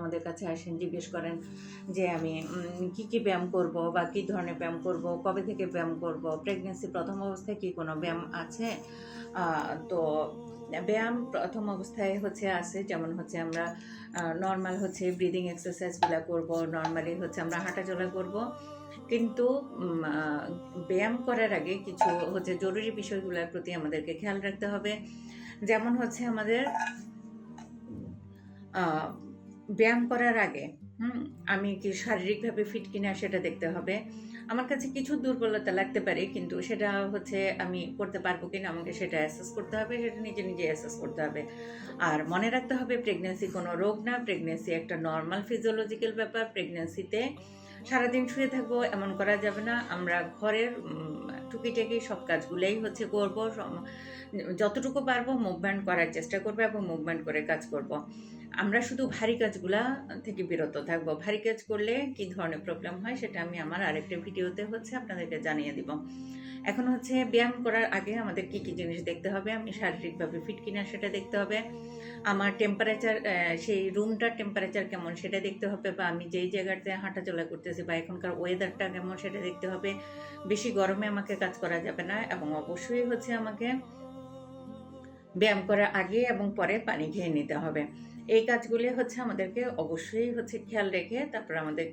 আমাদের কাছে আসেন, জিজ্ঞেস করেন যে আমি কি ব্যায়াম করব বা কী ধরনের ব্যায়াম করব, কবে থেকে ব্যায়াম করব, প্রেগনেন্সি প্রথম অবস্থায় কি কোনো ব্যায়াম আছে। তো ব্যায়াম প্রথম অবস্থায় হচ্ছে আছে, যেমন হচ্ছে আমরা নর্মাল হচ্ছে ব্রিদিং এক্সারসাইজগুলো করব, নর্মালি হচ্ছে আমরা হাঁটাচলা করব। কিন্তু ব্যায়াম করার আগে কিছু হচ্ছে জরুরি বিষয়গুলোর প্রতি আমাদেরকে খেয়াল রাখতে হবে। যেমন হচ্ছে আমাদের ব্যায়াম করার আগে আমি কি শারীরিকভাবে ফিট কিনা সেটা দেখতে হবে। আমার কাছে কিছু দুর্বলতা লাগতে পারে, কিন্তু সেটা হচ্ছে আমি করতে পারবো কিনা আমাকে সেটা অ্যাসেস করতে হবে, সেটা নিজে নিজে অ্যাসেস করতে হবে। আর মনে রাখতে হবে প্রেগনেন্সি কোনো রোগ না, প্রেগনেন্সি একটা নর্মাল ফিজিওলজিক্যাল ব্যাপার। প্রেগনেন্সিতে সারাদিন শুয়ে থাকবো এমন করা যাবে না। আমরা ঘরের টুকিটাকি সব কাজগুলোই হচ্ছে করবো, যতটুকু পারবো মুভমেন্ট করার চেষ্টা করবো এবং মুভমেন্ট করে কাজ করব। আমরা শুধু ভারী কাজগুলা থেকে বিরত থাকবো। ভারী কাজ করলে কি ধরনের প্রবলেম হয় সেটা আমি আমার আরেকটা ভিডিওতে হচ্ছে আপনাদেরকে জানিয়ে দিব। এখন হচ্ছে ব্যায়াম করার আগে আমাদের কি কি জিনিস দেখতে হবে, আমি শারীরিকভাবে ফিট কিনা সেটা দেখতে হবে, আমার টেম্পারেচার, সেই রুমটার টেম্পারেচার কেমন সেটা দেখতে হবে, বা আমি যেই জায়গাতে হাঁটাচলা করতেছি বা এখনকার ওয়েদারটা কেমন সেটা দেখতে হবে। বেশি গরমে আমাকে কাজ করা যাবে না, এবং অবশ্যই হচ্ছে আমাকে ব্যায়াম করার আগে এবং পরে পানি খেয়ে নিতে হবে। এই কাজগুলি হচ্ছে আমাদেরকে অবশ্যই হচ্ছে খেয়াল রেখে তারপর আমাদের